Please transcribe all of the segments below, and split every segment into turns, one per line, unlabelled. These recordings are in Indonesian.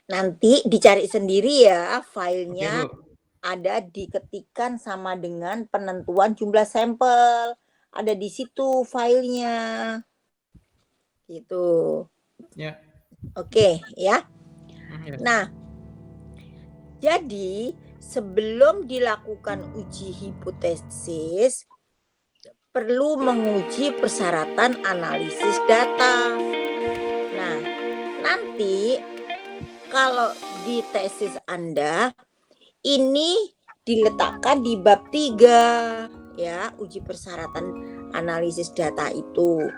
Nanti dicari sendiri ya
Oke,
filenya,
Bu.
ada diketikkan sama dengan penentuan jumlah sampel. Ada di situ filenya. Gitu.
Ya.
Oke, ya.
Ya.
Nah, jadi sebelum dilakukan uji hipotesis, perlu menguji persyaratan analisis data. Nah, nanti kalau di tesis Anda ini diletakkan di bab 3 ya, uji persyaratan analisis data itu,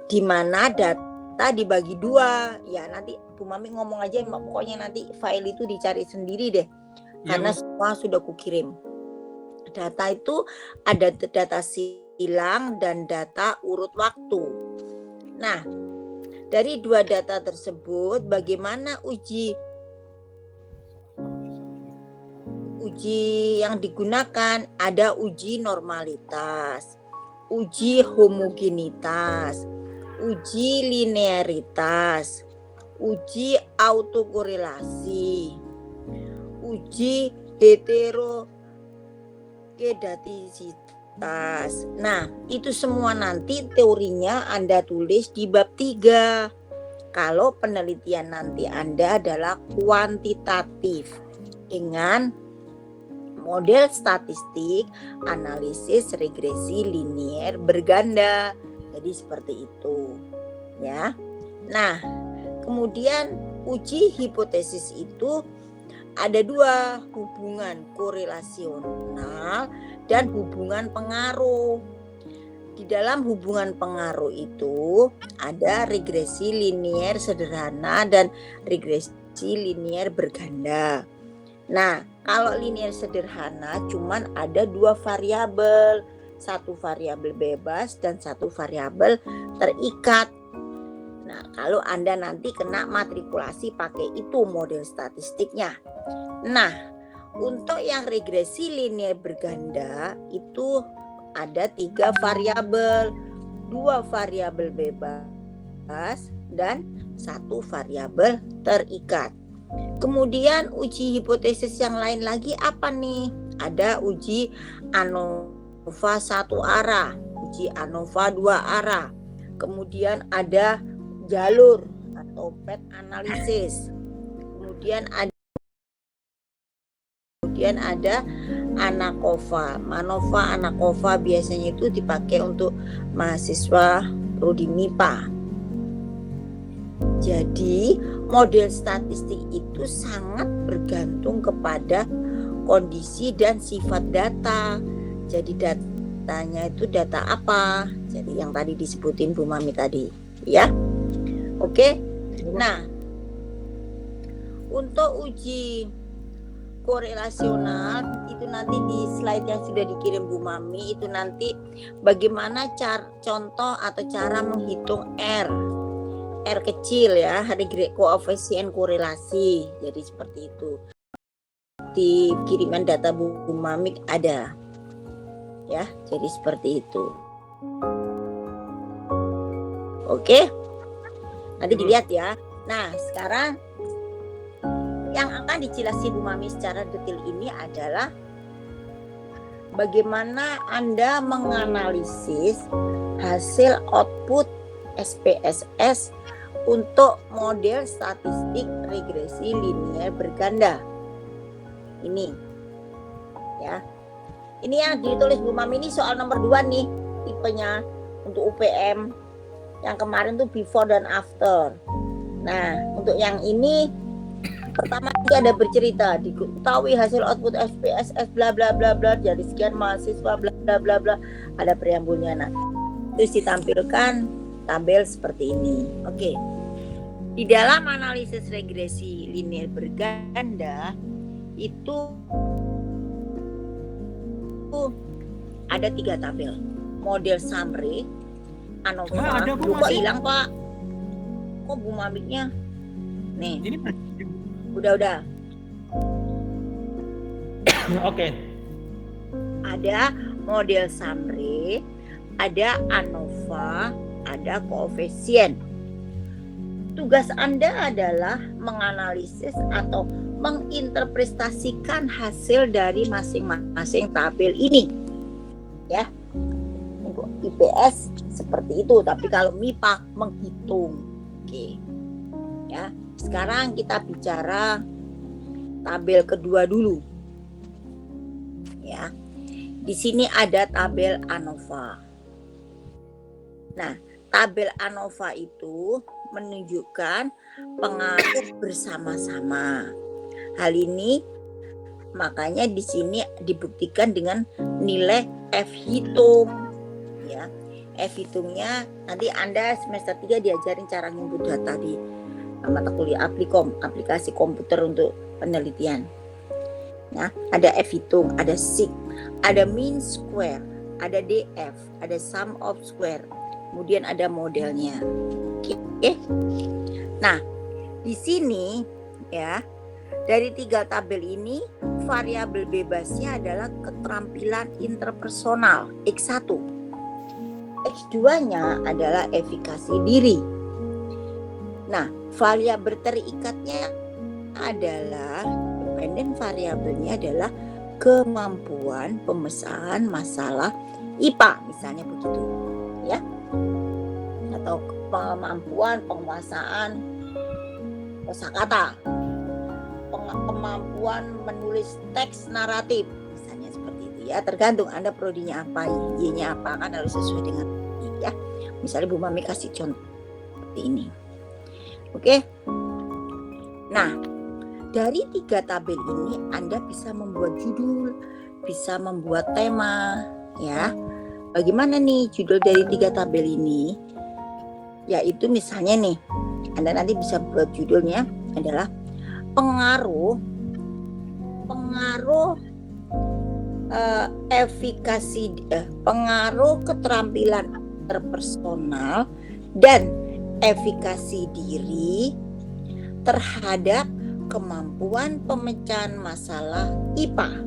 di mana data dibagi 2 ya. Nanti Bu Mami ngomong aja, pokoknya nanti file itu dicari sendiri deh, karena semua sudah kukirim. Data itu ada data silang dan data urut waktu. Nah, dari 2 data tersebut bagaimana uji yang digunakan? Ada uji normalitas, uji homogenitas, uji linearitas, uji autokorelasi, uji heterokedastisitas. Nah, itu semua nanti teorinya Anda tulis di bab 3. Kalau penelitian nanti Anda adalah kuantitatif dengan model statistik, analisis regresi linier berganda. Jadi seperti itu, ya. Nah, kemudian uji hipotesis itu ada 2, hubungan korelasional dan hubungan pengaruh. Di dalam hubungan pengaruh itu ada regresi linier sederhana dan regresi linier berganda. Nah, kalau linier sederhana cuman ada 2 variabel, 1 variabel bebas dan 1 variabel terikat. Nah, kalau Anda nanti kena matrikulasi pakai itu model statistiknya. Nah, untuk yang regresi linier berganda itu ada 3 variabel, 2 variabel bebas dan 1 variabel terikat. Kemudian uji hipotesis yang lain lagi apa nih? Ada uji ANOVA 1 arah, uji ANOVA 2 arah. Kemudian ada jalur atau path analysis. Kemudian ada ANACOVA. MANOVA, ANACOVA biasanya itu dipakai untuk mahasiswa prodi MIPA. Jadi model statistik itu sangat bergantung kepada kondisi dan sifat data. Jadi datanya itu data apa? Jadi yang tadi disebutin Bu Mami tadi, ya. Oke. Nah, untuk uji korelasional itu nanti di slide yang sudah dikirim Bu Mami itu nanti bagaimana contoh atau cara menghitung R kecil ya, koefisien korelasi. Jadi seperti itu. Di kiriman data Bu Mami ada. Ya, jadi seperti itu. Oke. Nanti dilihat ya. Nah, sekarang yang akan dijelasin Bu Mami secara detail ini adalah bagaimana Anda menganalisis hasil output SPSS untuk model statistik regresi linier berganda. Ini ya. Ini yang ditulis Bu Mami ini soal nomor 2 nih, tipenya untuk UPM. Yang kemarin tuh before dan after. Nah, untuk yang ini pertama ada bercerita diketahui hasil output SPSS bla bla bla bla dari sekian mahasiswa bla bla bla bla, ada preambulnya. Nah, terus ditampilkan tabel seperti ini. Oke. Di dalam analisis regresi linier berganda itu ada 3 tabel. Model summary, ANOVA. Kok hilang, Pak? Kok Bu Maminya? Nih. Ini udah.
Oke.
Ada model summary, ada ANOVA, ada koefisien. tugas Anda adalah menganalisis atau menginterpretasikan hasil dari masing-masing tabel ini. Ya. Untuk IPS seperti itu, tapi kalau MIPA menghitung. Oke. Ya. Sekarang kita bicara tabel kedua dulu. Ya. Di sini ada tabel ANOVA. Nah, tabel ANOVA itu menunjukkan pengaruh bersama-sama. Hal ini makanya di sini dibuktikan dengan nilai F hitung. Ya, F hitungnya nanti Anda semester 3 diajarin cara nginput data di mata kuliah aplikasi komputer untuk penelitian. Nah, ada F hitung, ada sig, ada mean square, ada DF, ada sum of square. Kemudian ada modelnya. Oke. Nah, di sini ya, dari 3 tabel ini variabel bebasnya adalah keterampilan interpersonal X1. X2-nya adalah efikasi diri. Nah, variabel terikatnya adalah dependent variabelnya adalah kemampuan pemecahan masalah IPA, misalnya begitu, ya. Atau kemampuan penguasaan kosakata, kemampuan menulis teks naratif, misalnya seperti itu ya. Tergantung Anda prodinya apa, Y-nya apa, kan harus sesuai dengan ya. Misalnya Bu Mami kasih contoh seperti ini. Oke. Nah, dari 3 tabel ini Anda bisa membuat judul, bisa membuat tema, ya. Bagaimana nih judul dari 3 tabel ini? Yaitu misalnya nih, Anda nanti bisa buat judulnya adalah pengaruh pengaruh keterampilan interpersonal dan efikasi diri terhadap kemampuan pemecahan masalah IPA.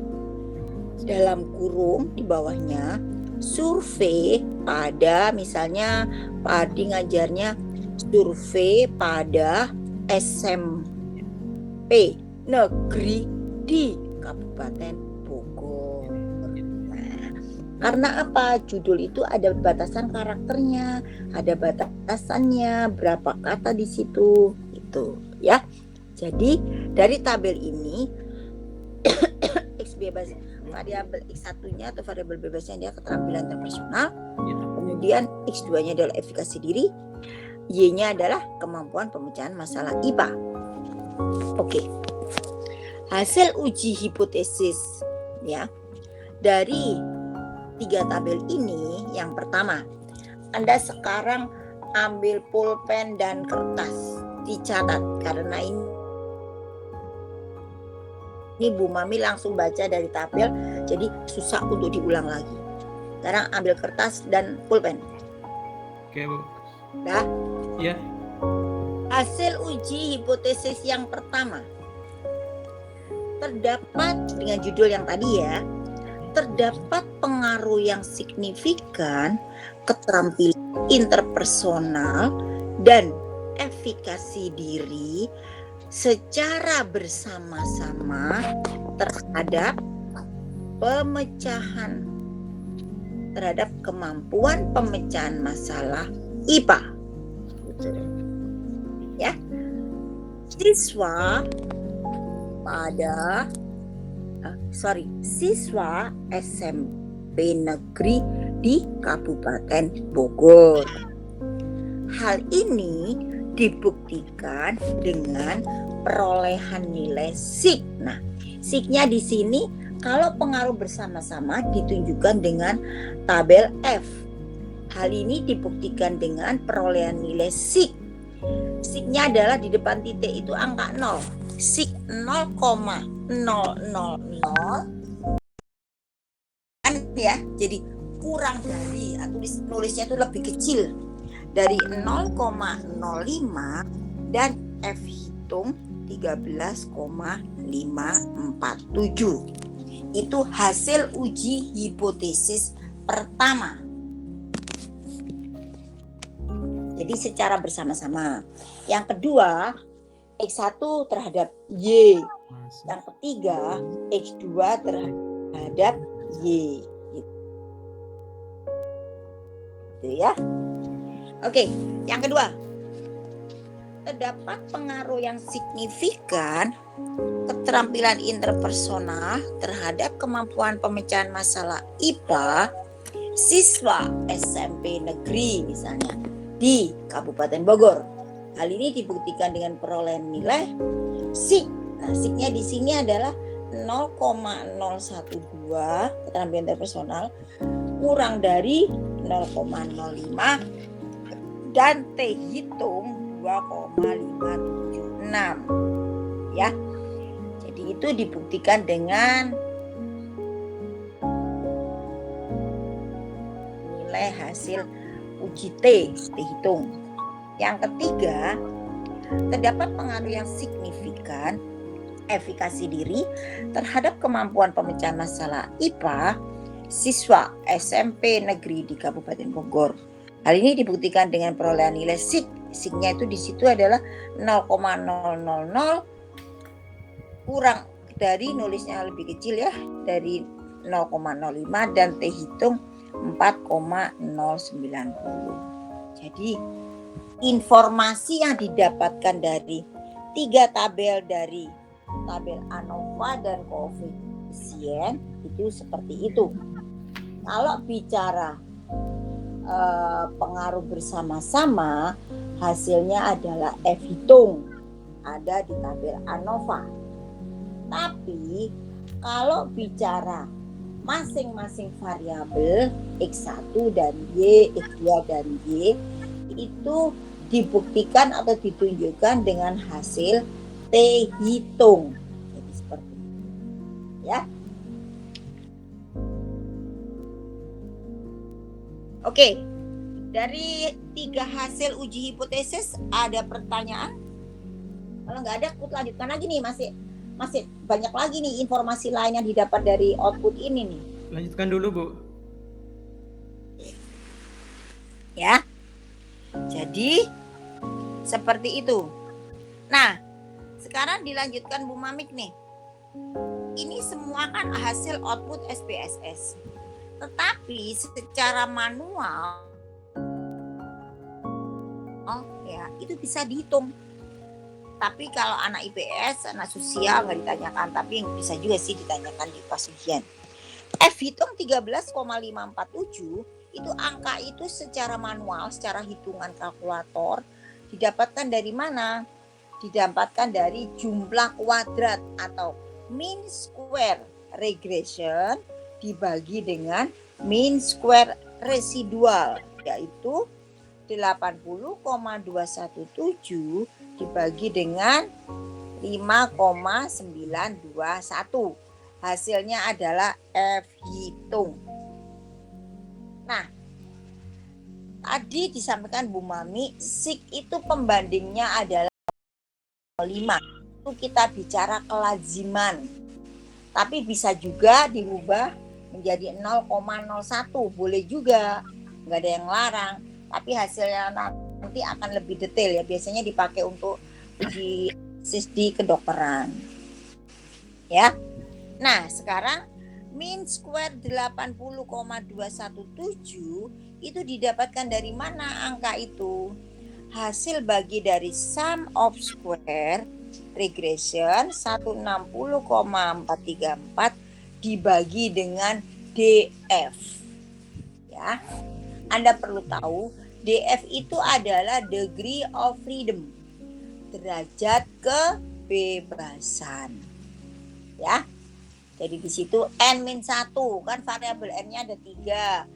Dalam kurung di bawahnya, survei pada, misalnya Pak Adi ngajarnya survei pada SMP negeri di Kabupaten Bogor. Nah, karena apa? Judul itu ada batasan karakternya, ada batasannya, berapa kata di situ, itu ya. Jadi dari tabel ini X bebas, variabel X1-nya atau variabel bebasnya dia keterampilan interpersonal, kemudian X2-nya adalah efikasi diri, Y-nya adalah kemampuan pemecahan masalah IPA. Oke. Hasil uji hipotesis ya dari 3 tabel ini, yang pertama, Anda sekarang ambil pulpen dan kertas, dicatat karena ini Bu Mami langsung baca dari tabel, jadi susah untuk diulang lagi. Sekarang ambil kertas dan pulpen.
Oke, Bu.
Dah?
Iya.
Hasil uji hipotesis yang pertama. Terdapat dengan judul yang tadi ya. Terdapat pengaruh yang signifikan keterampilan interpersonal dan efikasi diri secara bersama-sama terhadap kemampuan pemecahan masalah IPA. Ya. Siswa SMP negeri di Kabupaten Bogor. Hal ini dibuktikan dengan perolehan nilai SIG. Nah, SIG-nya di sini kalau pengaruh bersama-sama ditunjukkan dengan tabel F. Hal ini dibuktikan dengan perolehan nilai SIG. SIG-nya adalah di depan titik itu angka 0. SIG 0,000 ya. Jadi kurang dari, atau nulisnya itu lebih kecil dari 0,05 dan F hitung 13,547. Itu hasil uji hipotesis pertama. Jadi secara bersama-sama. Yang kedua, X1 terhadap Y.
Masuk.
Yang ketiga, X2 terhadap Y. Gitu ya. Oke, yang kedua. Terdapat pengaruh yang signifikan keterampilan interpersonal terhadap kemampuan pemecahan masalah IPA siswa SMP negeri misalnya di Kabupaten Bogor. Hal ini dibuktikan dengan perolehan nilai SIK. Nah, SIK-nya di sini adalah 0,012 keterampilan interpersonal kurang dari 0,05 dan T hitung 2,576 ya. Jadi itu dibuktikan dengan nilai hasil uji T hitung. Yang ketiga, terdapat pengaruh yang signifikan efikasi diri terhadap kemampuan pemecahan masalah IPA siswa SMP negeri di Kabupaten Bogor. Hal ini dibuktikan dengan perolehan nilai SIK. SIK-nya itu di situ adalah 0,000 kurang dari, nulisnya lebih kecil ya, dari 0,05 dan T hitung 4,090. Jadi informasi yang didapatkan dari 3 tabel dari tabel ANOVA dan koefisien itu seperti itu. Kalau bicara pengaruh bersama-sama, hasilnya adalah F hitung, ada di tabel ANOVA. Tapi kalau bicara masing-masing variabel X1 dan Y, X2 dan Y itu dibuktikan atau ditunjukkan dengan hasil T hitung. Jadi seperti itu. Ya. Oke, dari 3 hasil uji hipotesis ada pertanyaan? Kalau nggak ada, aku lanjutkan lagi nih, masih banyak lagi nih informasi lain yang didapat dari output ini nih.
Lanjutkan dulu, Bu.
Ya, jadi seperti itu. Nah, sekarang dilanjutkan Bu Mamik nih. Ini semua kan hasil output SPSS. Tetapi secara manual ya itu bisa dihitung. Tapi kalau anak IPS, anak sosial nggak ditanyakan, tapi bisa juga sih ditanyakan di pas ujian. F hitung 13,547 itu angka itu secara manual, secara hitungan kalkulator didapatkan dari mana? Didapatkan dari jumlah kuadrat atau mean square regression dibagi dengan mean square residual, yaitu 80,217 dibagi dengan 5,921. Hasilnya adalah F hitung. Nah, tadi disampaikan Bu Mami, SIK itu pembandingnya adalah 5. Itu kita bicara kelaziman. Tapi bisa juga dirubah menjadi 0,01, boleh juga, nggak ada yang larang. Tapi hasilnya nanti akan lebih detail ya, biasanya dipakai untuk uji di kedokteran. Ya. Nah, sekarang mean square 80,217 itu didapatkan dari mana angka itu? Hasil bagi dari sum of square regression 160,434 dibagi dengan DF. Ya. Anda perlu tahu DF itu adalah degree of freedom, derajat kebebasan. Ya. Jadi di situ N-1 kan variabel N-nya ada 3.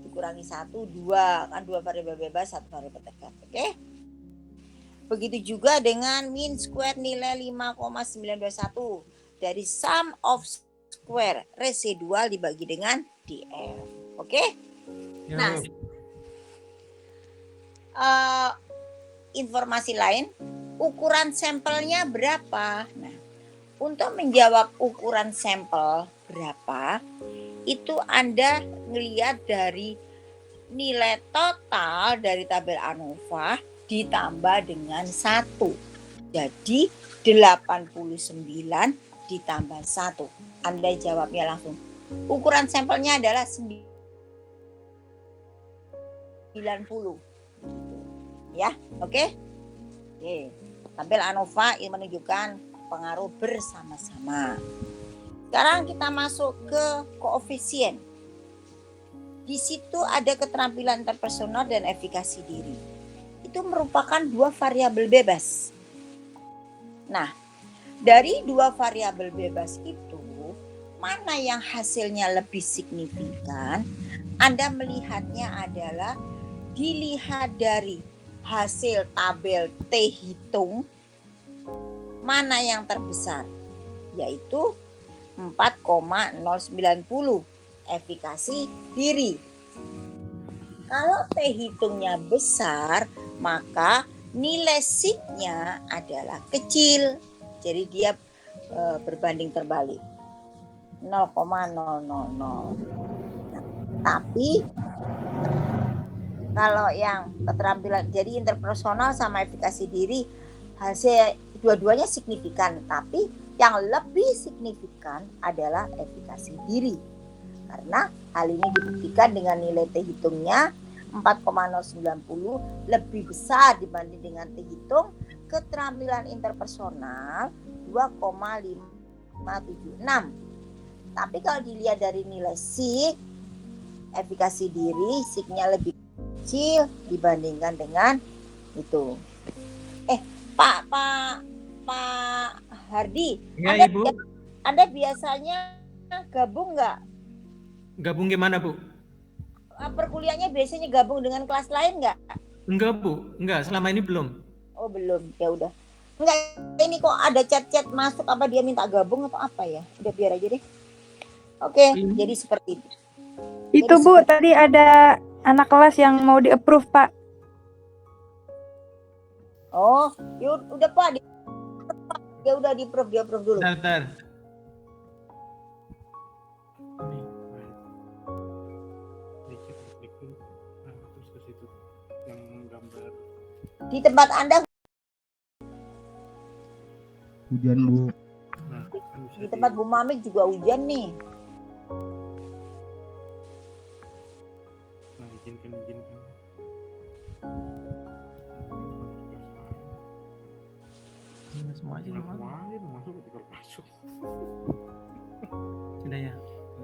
Dikurangi 1, 2. Kan 2 variabel bebas, 1 variabel tetap. Oke? Begitu juga dengan mean square nilai 5,921 dari sum of square residual dibagi dengan DF. Oke?
Ya,
Nah, informasi lain, ukuran sampelnya berapa? Nah, untuk menjawab ukuran sampel berapa, itu Anda ngelihat dari nilai total dari tabel ANOVA ditambah dengan 1. Jadi 89 ditambah 1. Anda jawabnya langsung. Ukuran sampelnya adalah 90. Ya, oke? Oke. Tabel ANOVA ini menunjukkan pengaruh bersama-sama. Sekarang kita masuk ke koefisien. Di situ ada keterampilan interpersonal dan efikasi diri. Itu merupakan 2 variabel bebas. Nah, dari 2 variabel bebas itu, mana yang hasilnya lebih signifikan? Anda melihatnya adalah dilihat dari hasil tabel T hitung, mana yang terbesar? Yaitu 4,090 efikasi diri. Kalau T hitungnya besar, maka nilai signya adalah kecil. Jadi dia berbanding terbalik. 0,000. Nah, tapi kalau yang keterampilan jadi interpersonal sama efikasi diri hasil dua-duanya signifikan, tapi yang lebih signifikan adalah efikasi diri. Karena hal ini dibuktikan dengan nilai T hitungnya 4,090 lebih besar dibanding dengan T hitung keterampilan interpersonal 2,576. Tapi kalau dilihat dari nilai sig, efikasi diri signya lebih kecil dibandingkan dengan itu. Pak Hardi,
Ya, Ibu.
Anda biasanya gabung nggak?
Gabung gimana, Bu?
Perkuliahannya biasanya gabung dengan kelas lain nggak?
Enggak, Bu. Enggak, selama ini belum.
Oh belum, ya udah. Enggak, ini kok ada chat-chat masuk apa dia minta gabung atau apa ya? Udah biar aja deh. Oke, jadi seperti itu.
Itu Bu, tadi ada anak kelas yang mau di-approve, Pak.
Oh, yuk, udah Pak. Dia udah di-approve dulu.
Bentar.
Di tempat Anda,
Hujan, Bu.
di tempat Bu Mamik juga hujan nih.
Semua aja masuk. Sudah ya.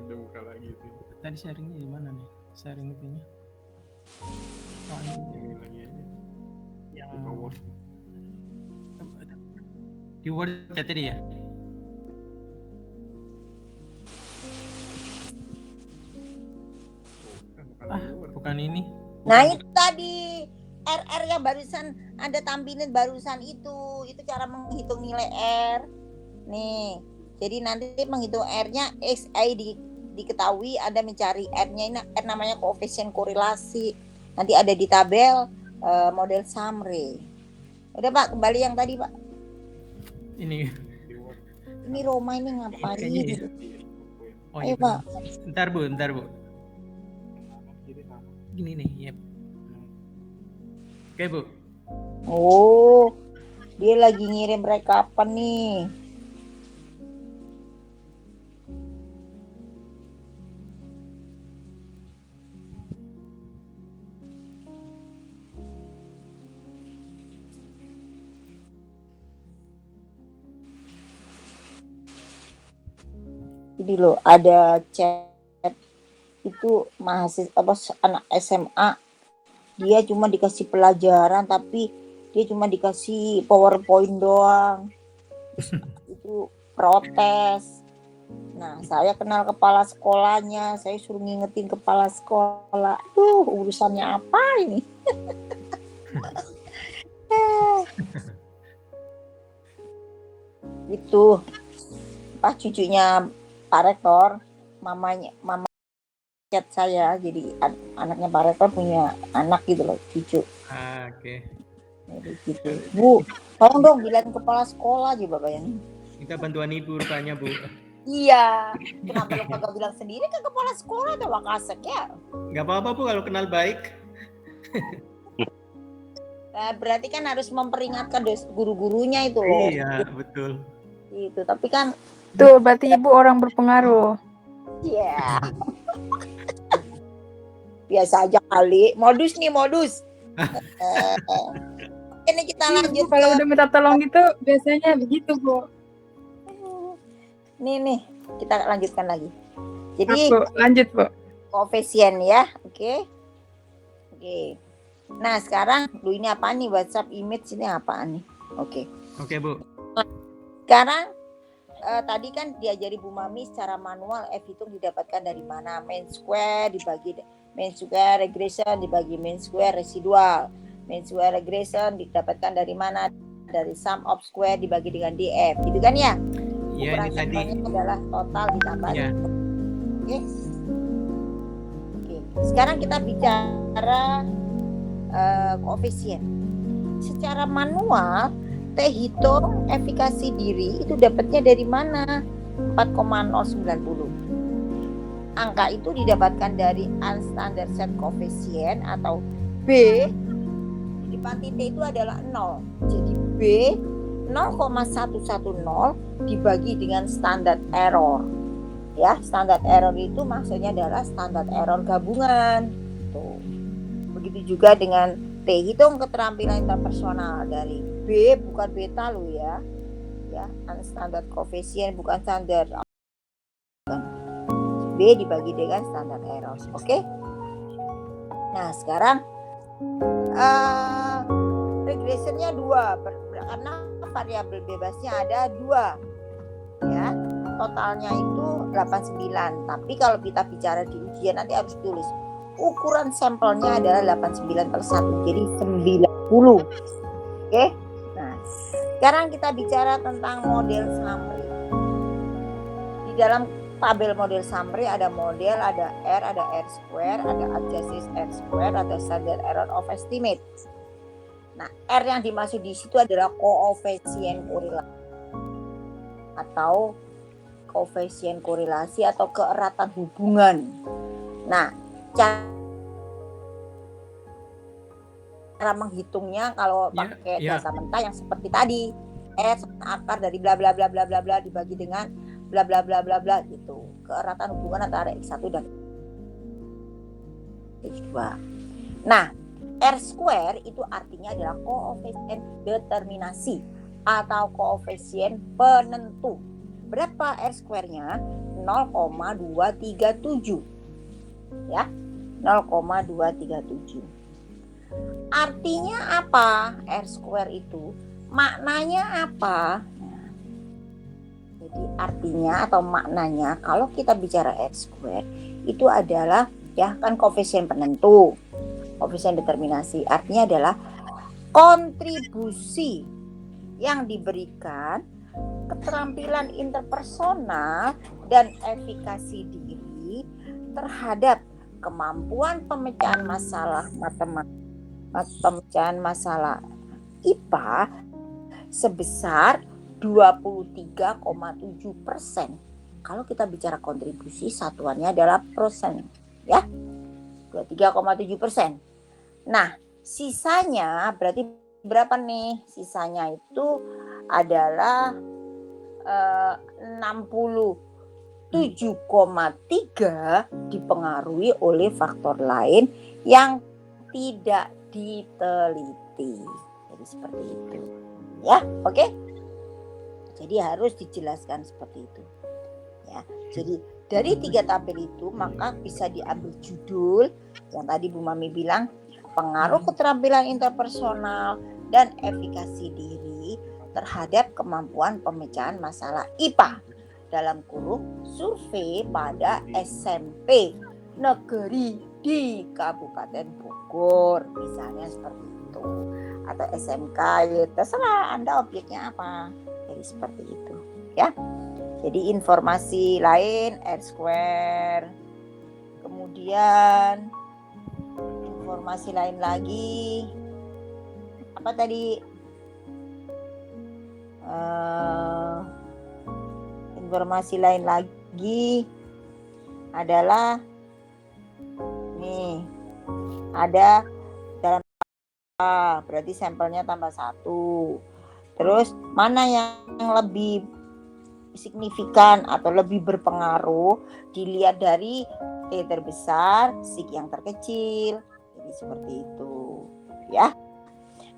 Udah buka lagi itu.
Tadi sharingnya di mana nih? Sharing itunya. Oh, ini lagi aja. Yang di Word ya tadi ya? Bukan ini.
Nah itu tadi RR yang barusan Anda tampilin barusan itu cara menghitung nilai R. Nih, jadi nanti menghitung R-nya XI diketahui, Anda mencari R-nya, ini R namanya koefisien korelasi. Nanti ada di tabel model summary. Udah Pak, kembali yang tadi Pak.
Ini
Roma ini ngapain?
Kayaknya
Oh, ayo Pak.
Bentar Bu. Gini nih, yep. Oke Bu.
Oh, dia lagi ngirim rekapan nih. Jadi loh, ada chat itu mahasiswa anak SMA, dia cuma dikasih pelajaran tapi dia cuma dikasih PowerPoint doang. Itu protes. Nah, saya kenal kepala sekolahnya, saya suruh ngingetin kepala sekolah. Urusannya apa ini? Itu pas cucunya Pak Rektor, mama chat saya, jadi anaknya Pak Rektor punya anak gitu loh, cucu.
Oke.
Jadi gitu. Bu, tolong dong bilangin kepala sekolah, coba bayangin.
Minta bantuan Ibu rupanya Bu.
Iya, kenapa lo kagak bilang sendiri ke kepala sekolah atau Wakasek ya?
Nggak apa-apa Bu kalau kenal baik.
Nah, berarti kan harus memperingatkan guru-gurunya itu loh.
Iya, betul.
Gitu, tapi kan
Tuh, berarti ibu orang berpengaruh.
ya biasa aja kali. Modus nih, modus. Ini kita lanjut
Kalau
ke
udah minta tolong gitu, biasanya begitu, Bu.
nih, kita lanjutkan lagi. Jadi
Bu, lanjut, Bu.
koefisien ya, oke. Nah sekarang, ini apa nih WhatsApp image ini apaan nih? Oke,
Bu.
sekarang tadi kan diajari Bu Mami secara manual F hitung didapatkan dari mana? Mean square dibagi mean square regression dibagi mean square residual. Mean square regression didapatkan dari mana? Dari sum of square dibagi dengan df, gitu kan ya?
Iya, ini tadi.
Adalah total ditambah.
Iya.
Oke. Sekarang kita bicara koefisien. Secara manual T hitung efikasi diri itu dapatnya dari mana? 4,090. Angka itu didapatkan dari unstandard set coefficient atau B. Di depan titik itu adalah 0. Jadi B 0,110 dibagi dengan standard error. Ya, standard error itu maksudnya adalah standard error gabungan. Tuh. Begitu juga dengan T hitung keterampilan interpersonal dari B bukan beta lo ya. Ya, unstandard coefficient bukan standar. B dibagi dengan standard error. Oke? Nah, sekarang regressionnya 2 karena variabel bebasnya ada 2. Ya. Totalnya itu 89. Tapi kalau kita bicara di ujian nanti harus tulis ukuran sampelnya adalah 89/1, jadi 90. Oke? Nah, sekarang kita bicara tentang model summary. Di dalam tabel model summary ada model, ada R, ada R square, ada adjusted R square, ada standard error of estimate. Nah, R yang dimaksud di situ adalah koefisien korelasi atau koefisien korelasi atau keeratan hubungan. Nah, cara menghitungnya kalau pakai data mentah yang seperti tadi, R akar dari bla bla bla bla bla bla dibagi dengan bla bla bla bla bla gitu. Keeratan hubungan antara X1 dan X2. Nah, R square itu artinya adalah koefisien determinasi atau koefisien penentu. Berapa R square-nya? 0,237. Ya, 0,237. Artinya apa R square itu? Maknanya apa? Jadi artinya atau maknanya kalau kita bicara R square itu adalah ya kan koefisien penentu, koefisien determinasi. Artinya adalah kontribusi yang diberikan keterampilan interpersonal dan efikasi diri terhadap kemampuan pemecahan masalah IPA sebesar 23,7%. Kalau kita bicara kontribusi satuannya adalah persen, ya 23,7%. Nah, sisanya berarti berapa nih? Sisanya itu adalah 67,3 dipengaruhi oleh faktor lain yang tidak diteliti. Jadi seperti itu. Ya, oke? Jadi harus dijelaskan seperti itu. Ya, jadi dari 3 tabel itu maka bisa diambil judul yang tadi Bu Mami bilang pengaruh keterampilan interpersonal dan efikasi diri terhadap kemampuan pemecahan masalah IPA dalam kurung survei pada SMP negeri di Kabupaten Bogor misalnya seperti itu, atau SMK ya terserah Anda objeknya apa. Jadi seperti itu ya. Jadi informasi lain R square, kemudian informasi lain lagi apa tadi Informasi lain lagi adalah nih, ada dalam A, berarti sampelnya tambah 1. Terus mana yang lebih signifikan atau lebih berpengaruh dilihat dari T terbesar, sig yang terkecil. Jadi seperti itu ya.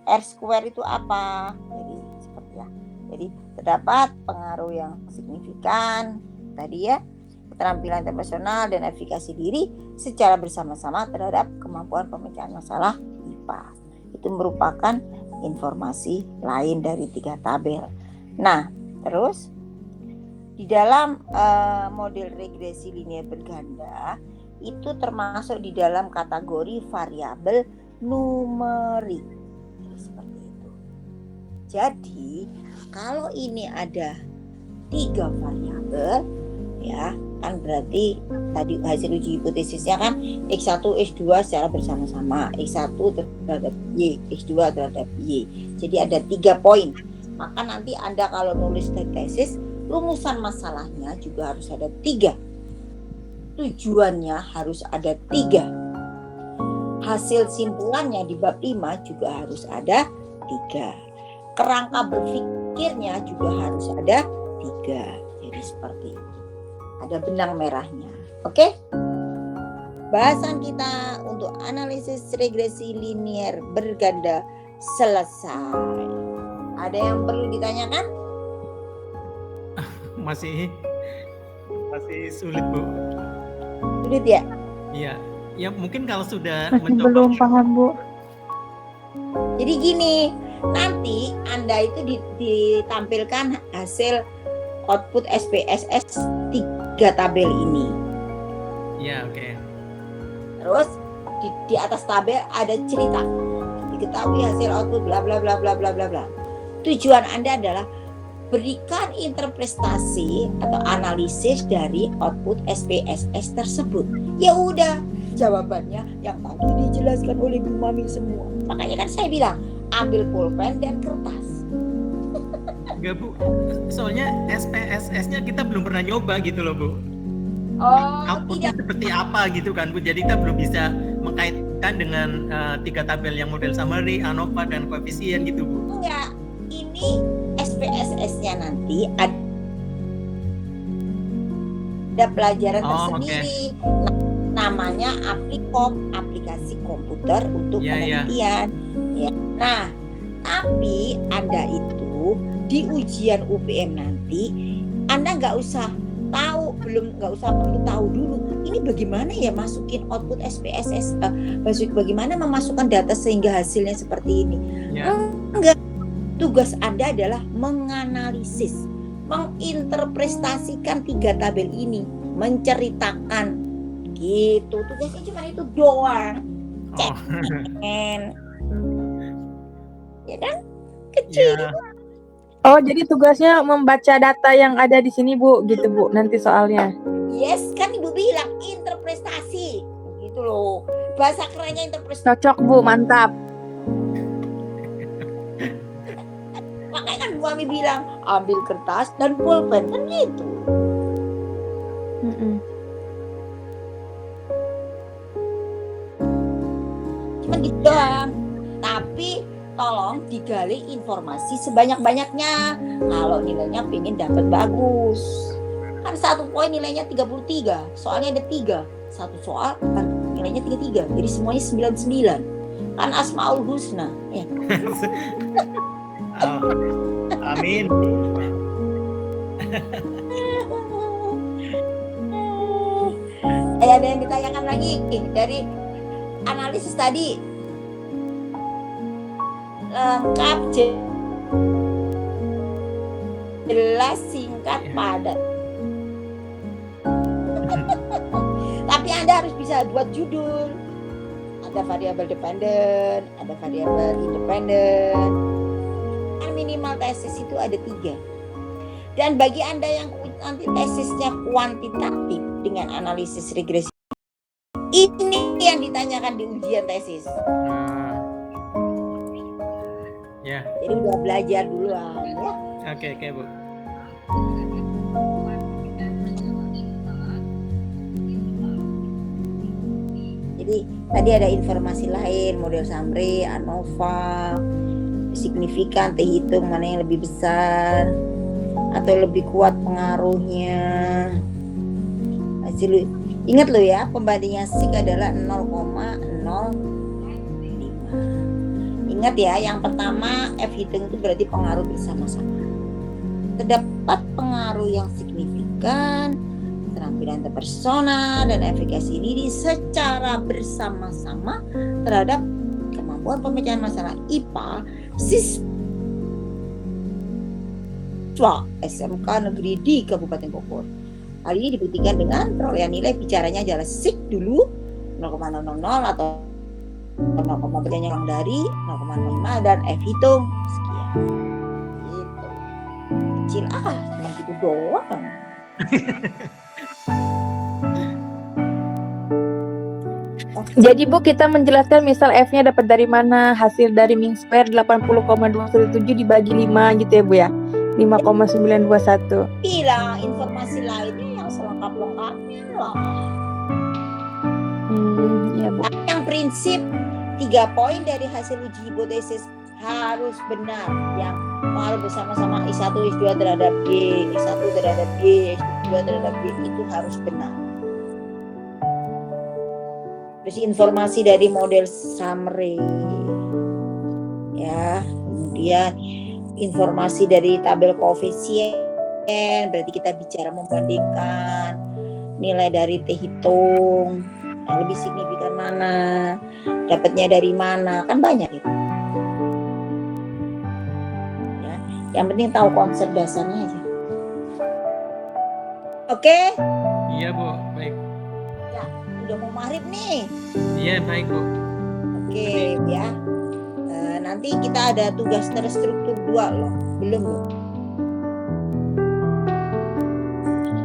R square itu apa? Jadi seperti ya. Jadi terdapat pengaruh yang signifikan tadi ya, keterampilan interpersonal dan navigasi diri secara bersama-sama terhadap kemampuan pemecahan masalah IPA. Itu merupakan informasi lain dari 3 tabel. Nah, terus di dalam model regresi linear berganda itu termasuk di dalam kategori variabel numerik. Seperti itu. Jadi kalau ini ada 3 variabel ya, kan berarti tadi hasil uji hipotesisnya kan X1, X2 secara bersama-sama, X1 terhadap Y, X2 terhadap Y. Jadi ada 3 poin. Maka nanti Anda kalau nulis tesis, rumusan masalahnya juga harus ada 3. Tujuannya harus ada 3. Hasil simpulannya di bab 5 juga harus ada 3. Kerangka berpikirnya juga harus ada 3. Jadi seperti itu. Ada benang merahnya. Oke? Bahasan kita untuk analisis regresi linear berganda selesai. Ada yang perlu ditanyakan?
Masih sulit, Bu.
Sulit ya?
Iya. Ya mungkin kalau sudah
Masih
mencoba
belum paham, Bu.
Jadi gini, nanti Anda itu ditampilkan hasil output SPSS 3 tabel ini.
Ya, oke.
Terus di atas tabel ada cerita. Diketahui hasil output bla bla bla bla bla bla bla. Tujuan Anda adalah berikan interpretasi atau analisis dari output SPSS tersebut. Ya udah, jawabannya yang tadi dijelaskan oleh Bu Mami semua. Makanya kan saya bilang, ambil pulpen dan kertas.
Enggak, Bu. Soalnya SPSS-nya kita belum pernah nyoba gitu loh, Bu.
Oh,
Outputnya
tidak.
seperti apa gitu kan, Bu. Jadi kita belum bisa mengkaitkan dengan 3 tabel yang model summary, ANOVA, dan koefisien gitu, Bu.
Enggak. Ini SPSS-nya nanti ada pelajaran tersendiri. Namanya Applikom, aplikasi komputer untuk penelitian. Ya. Nah, tapi Anda itu di ujian UPM nanti Anda nggak usah perlu tahu dulu ini bagaimana ya masukin output SPSS, bagaimana memasukkan data sehingga hasilnya seperti ini.
Ya.
Enggak. Tugas Anda adalah menganalisis, menginterpretasikan 3 tabel ini, menceritakan gitu. Tugasnya cuma itu doang. Cek. Ya kan? Kecil.
Ya.
Oh, jadi tugasnya membaca data yang ada di sini, Bu, gitu, Bu, nanti soalnya.
Yes, kan Ibu bilang interpretasi. Gitu loh. Bahasa kerennya interpretasi.
Cocok, Bu, mantap.
Makanya kan Bu Ami bilang ambil kertas dan pulpen kan gitu. Cuma gitu doang. Tapi tolong digali informasi sebanyak-banyaknya. Kalau nilainya pengen dapat bagus. Kan 1 poin nilainya 33. Soalnya ada 3. 1 soal kan nilainya 33. Jadi semuanya 99. Kan Asmaul Husna. Ya.
Amin.
Ada yang ditanyakan lagi dari analisis tadi, lengkap, jelas, singkat, padat. Tapi Anda harus bisa buat judul. Ada variabel dependen, ada variabel independen. Kan minimal tesis itu ada 3. Dan bagi Anda yang nanti tesisnya kuantitatif dengan analisis regresi, ini yang ditanyakan di ujian tesis.
Ya.
Jadi udah belajar duluan ya.
Oke, Bu.
Tadi ada informasi lain, model summary, ANOVA, signifikan, T hitung mana yang lebih besar atau lebih kuat pengaruhnya. Hasil ingat lo ya, pembandingnya SIG adalah 0,05. Ingat ya, yang pertama F hitung itu berarti pengaruh bersama-sama. Terdapat pengaruh yang signifikan, keterampilan interpersonal dan efikasi diri secara bersama-sama terhadap kemampuan pemecahan masalah IPA siswa SMK negeri di Kabupaten Bogor. Hal ini dibuktikan dengan perolehan nilai, bicaranya adalah SIG dulu 0,000 atau 0,5 yang dari 0,5 dan F hitung sekian. Gitu. Kecil cuma gitu doang.
Jadi Bu, kita menjelaskan misal F-nya dapat dari mana, hasil dari mean square 80,217 dibagi 5 gitu ya Bu ya. 5,921.
Bilang informasi lainnya yang selengkap-lengkapnya lah.
Ya Bu.
Yang prinsip 3 poin dari hasil uji hipotesis harus benar. Yang pengaruh bersama-sama I1, I2 terhadap B, I1 terhadap B, I2 terhadap B itu harus benar. Terus informasi dari model summary, ya, kemudian informasi dari tabel koefisien, berarti kita bicara membandingkan nilai dari T hitung yang lebih signifikan mana, dapatnya dari mana, kan banyak itu. Ya, yang penting tahu konsep dasarnya aja. Oke?
Iya Bu, baik.
Udah mau maghrib nih.
Iya baik Bu.
Oke ya. Nanti kita ada tugas terstruktur 2 loh. Belum loh.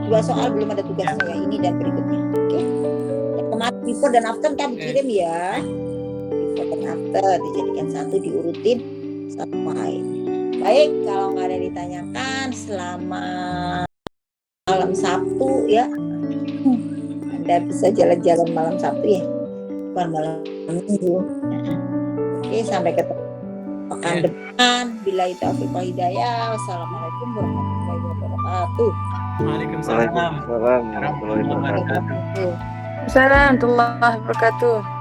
2 soal belum ada tugasnya ya, ini dan berikutnya. Oke. Kemarin before dan after kan dikirim ya. Before dan after dijadikan satu, diurutin satu poin. Baik, kalau nggak ada ditanyakan, selamat malam Sabtu ya. Anda bisa jalan-jalan malam Sabtu ya, bukan malam Minggu. Oke, sampai ketemu pekan depan. Billahi taufiq wal hidayah. Wassalamualaikum warahmatullahi wabarakatuh.
Waalaikumsalam warahmatullahi wabarakatuh.
Assalamualaikum warahmatullahi wabarakatuh.